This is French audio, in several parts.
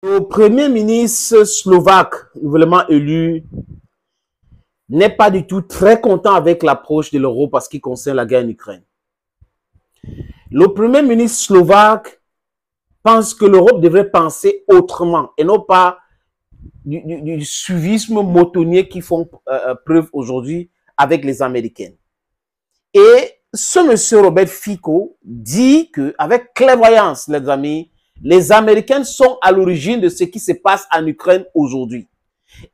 Le premier ministre slovaque nouvellement élu n'est pas du tout très content avec l'approche de l'euro parce qu'il concerne la guerre en Ukraine. Le premier ministre slovaque pense que l'Europe devrait penser autrement et non pas du suivisme moutonnier qui font preuve aujourd'hui avec les Américains. Et ce monsieur Robert Fico dit qu'avec clairvoyance, les amis, les Américains sont à l'origine de ce qui se passe en Ukraine aujourd'hui.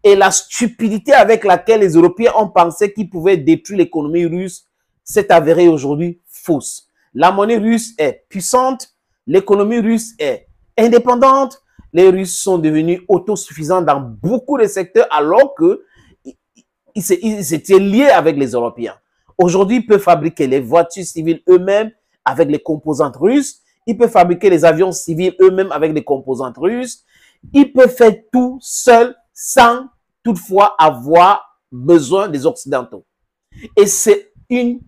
Et la stupidité avec laquelle les Européens ont pensé qu'ils pouvaient détruire l'économie russe s'est avérée aujourd'hui fausse. La monnaie russe est puissante, l'économie russe est indépendante, les Russes sont devenus autosuffisants dans beaucoup de secteurs alors qu'ils étaient liés avec les Européens. Aujourd'hui, ils peuvent fabriquer les voitures civiles eux-mêmes avec les composantes russes. Ils peuvent fabriquer les avions civils eux-mêmes avec les composantes russes. Ils peuvent faire tout seuls sans toutefois avoir besoin des Occidentaux. Et c'est une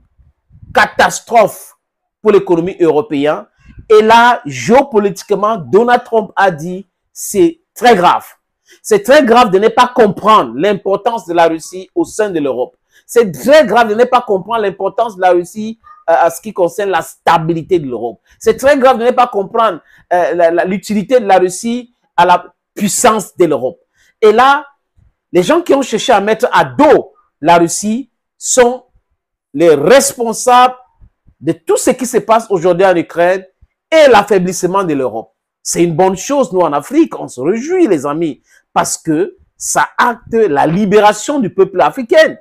catastrophe pour l'économie européenne. Et là, géopolitiquement, Donald Trump a dit c'est très grave. C'est très grave de ne pas comprendre l'importance de la Russie au sein de l'Europe. C'est très grave de ne pas comprendre l'importance de la Russie à ce qui concerne la stabilité de l'Europe. C'est très grave de ne pas comprendre l'utilité de la Russie à la puissance de l'Europe. Et là, les gens qui ont cherché à mettre à dos la Russie sont les responsables de tout ce qui se passe aujourd'hui en Ukraine et l'affaiblissement de l'Europe. C'est une bonne chose, nous en Afrique, on se réjouit les amis, parce que ça acte la libération du peuple africain,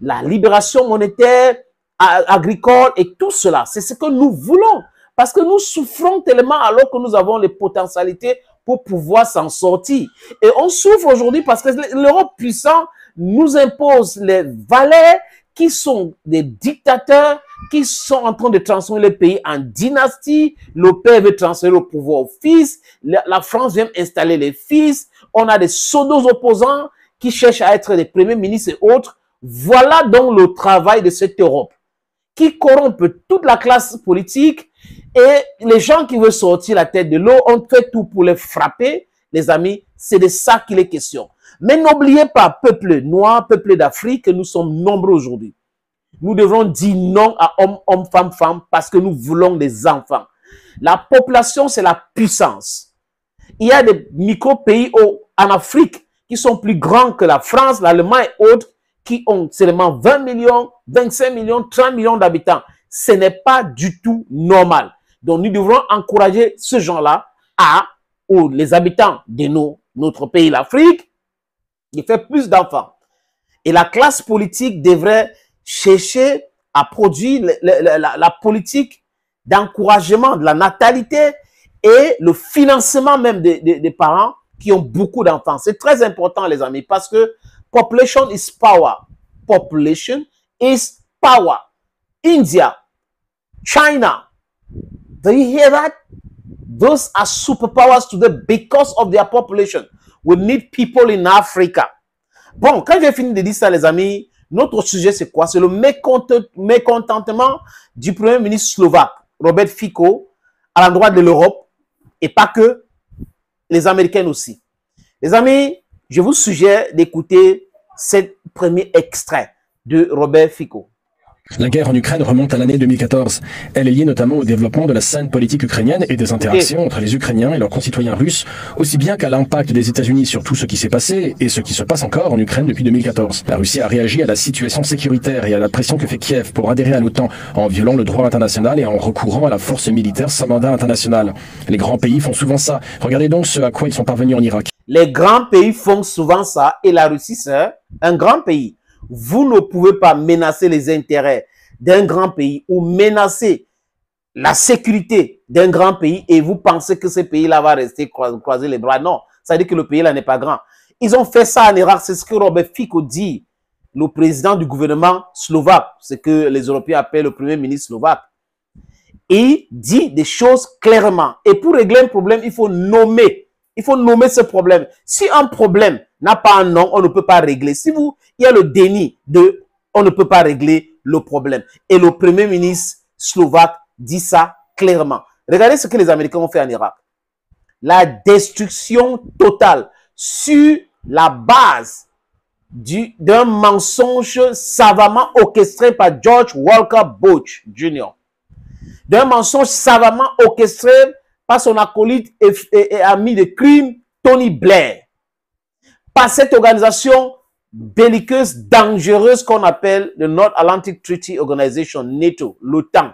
la libération monétaire, agricole et tout cela. C'est ce que nous voulons, parce que nous souffrons tellement alors que nous avons les potentialités pour pouvoir s'en sortir. Et on souffre aujourd'hui parce que l'Europe puissante nous impose les valets qui sont des dictateurs, qui sont en train de transformer le pays en dynastie. Le père veut transférer le pouvoir au fils. La France vient installer les fils. On a des pseudos opposants qui cherchent à être des premiers ministres et autres. Voilà donc le travail de cette Europe qui corrompt toute la classe politique, et les gens qui veulent sortir la tête de l'eau ont fait tout pour les frapper. Les amis, c'est de ça qu'il est question. Mais n'oubliez pas, peuple noir, peuple d'Afrique, que nous sommes nombreux aujourd'hui. Nous devons dire non à homme, homme, femme, femme, parce que nous voulons des enfants. La population, c'est la puissance. Il y a des micro-pays en Afrique qui sont plus grands que la France, l'Allemagne et autres, qui ont seulement 20 millions, 25 millions, 30 millions d'habitants. Ce n'est pas du tout normal. Donc, nous devrons encourager ce genre-là ou les habitants de notre pays, l'Afrique, de faire plus d'enfants. Et la classe politique devrait chercher à produire la politique d'encouragement de la natalité et le financement même des parents qui ont beaucoup d'enfants. C'est très important, les amis, parce que population is power. Population is power. India, China, do you hear that? Those are superpowers today because of their population. We need people in Africa. Bon, quand j'ai fini de dire ça, les amis, notre sujet, c'est quoi? C'est le mécontentement du Premier ministre slovaque, Robert Fico, à l'endroit de l'Europe, et pas que, les Américains aussi. Les amis, je vous suggère d'écouter ce premier extrait de Robert Fico. La guerre en Ukraine remonte à l'année 2014. Elle est liée notamment au développement de la scène politique ukrainienne et des interactions entre les Ukrainiens et leurs concitoyens russes, aussi bien qu'à l'impact des États-Unis sur tout ce qui s'est passé et ce qui se passe encore en Ukraine depuis 2014. La Russie a réagi à la situation sécuritaire et à la pression que fait Kiev pour adhérer à l'OTAN en violant le droit international et en recourant à la force militaire sans mandat international. Les grands pays font souvent ça. Regardez donc ce à quoi ils sont parvenus en Irak. Les grands pays font souvent ça et la Russie, c'est un grand pays. Vous ne pouvez pas menacer les intérêts d'un grand pays ou menacer la sécurité d'un grand pays et vous pensez que ce pays-là va rester croiser les bras. Non, ça veut dire que le pays-là n'est pas grand. Ils ont fait ça en Irak, c'est ce que Robert Fico dit, le président du gouvernement slovaque, ce que les Européens appellent le premier ministre slovaque. Il dit des choses clairement. Et pour régler un problème, il faut nommer. Il faut nommer ce problème. Si un problème n'a pas un nom, on ne peut pas régler. Si il y a le déni on ne peut pas régler le problème. Et le premier ministre slovaque dit ça clairement. Regardez ce que les Américains ont fait en Irak. la destruction totale sur la base d'un mensonge savamment orchestré par George Walker Bush Jr. D'un mensonge savamment orchestré par son acolyte et ami de crime Tony Blair. Par cette organisation belliqueuse, dangereuse qu'on appelle le North Atlantic Treaty Organization, NATO, l'OTAN.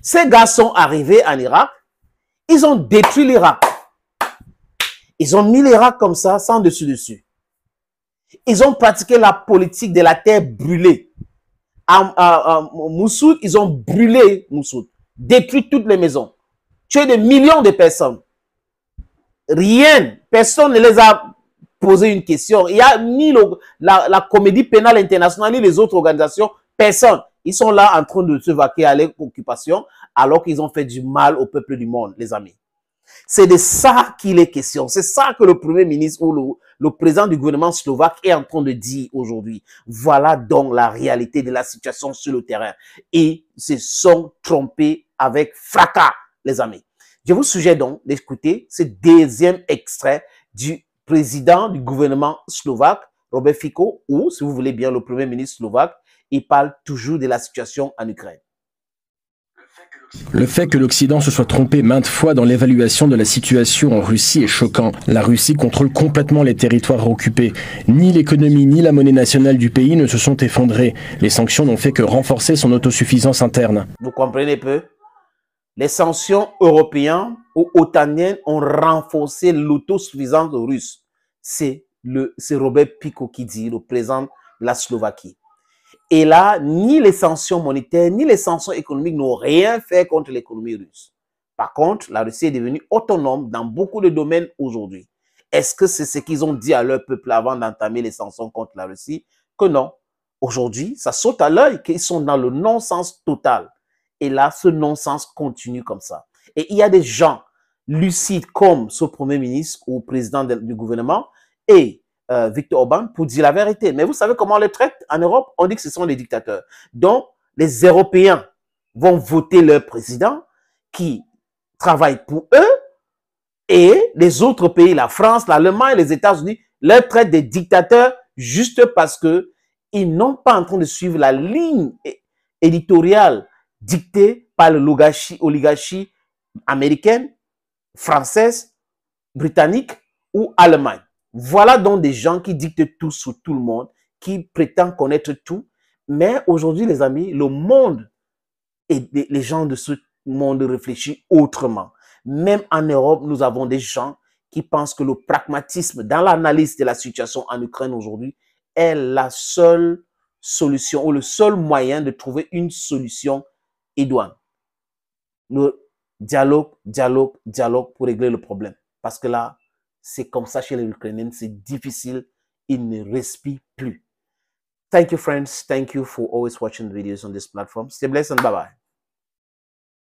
Ces gars sont arrivés en Irak, ils ont détruit l'Irak. Ils ont mis l'Irak comme ça, sans dessus. Ils ont pratiqué la politique de la terre brûlée. À Moussoul, ils ont brûlé Moussoul, détruit toutes les maisons, tué des millions de personnes. Rien, personne ne les a posé une question. Il n'y a ni la Comédie pénale internationale, ni les autres organisations, personne. Ils sont là en train de se vaquer à l'occupation, alors qu'ils ont fait du mal au peuple du monde, les amis. C'est de ça qu'il est question. C'est ça que le Premier ministre ou le président du gouvernement slovaque est en train de dire aujourd'hui. Voilà donc la réalité de la situation sur le terrain. Et ils se sont trompés avec fracas, les amis. Je vous suggère donc d'écouter ce deuxième extrait du président du gouvernement slovaque, Robert Fico, ou, si vous voulez bien, le Premier ministre slovaque. Il parle toujours de la situation en Ukraine. Le fait que l'Occident se soit trompé maintes fois dans l'évaluation de la situation en Russie est choquant. La Russie contrôle complètement les territoires occupés. Ni l'économie ni la monnaie nationale du pays ne se sont effondrées. Les sanctions n'ont fait que renforcer son autosuffisance interne. Vous comprenez peu? Les sanctions européennes ou otaniennes ont renforcé l'autosuffisance russe. C'est Robert Fico qui dit, le président de la Slovaquie. Et là, ni les sanctions monétaires, ni les sanctions économiques n'ont rien fait contre l'économie russe. Par contre, la Russie est devenue autonome dans beaucoup de domaines aujourd'hui. Est-ce que c'est ce qu'ils ont dit à leur peuple avant d'entamer les sanctions contre la Russie? Que non. Aujourd'hui, ça saute à l'œil qu'ils sont dans le non-sens total. Et là, ce non-sens continue comme ça. Et il y a des gens lucides comme ce Premier ministre ou président du gouvernement et Viktor Orban pour dire la vérité. Mais vous savez comment on les traite en Europe? On dit que ce sont des dictateurs. Donc, les Européens vont voter leur président qui travaille pour eux et les autres pays, la France, l'Allemagne, les États-Unis, leur traitent des dictateurs juste parce qu'ils n'ont pas en train de suivre la ligne éditoriale dictée par l'oligarchie américaine, française, britannique ou allemande. Voilà donc des gens qui dictent tout sur tout le monde, qui prétendent connaître tout. Mais aujourd'hui, les amis, le monde et les gens de ce monde réfléchissent autrement. Même en Europe, nous avons des gens qui pensent que le pragmatisme dans l'analyse de la situation en Ukraine aujourd'hui est la seule solution ou le seul moyen de trouver une solution idoine. Le dialogue pour régler le problème. Parce que là, c'est comme ça chez les Ukrainiens, c'est difficile, ils ne respirent plus. Thank you, friends. Thank you for always watching the videos on this platform. Stay blessed and bye-bye.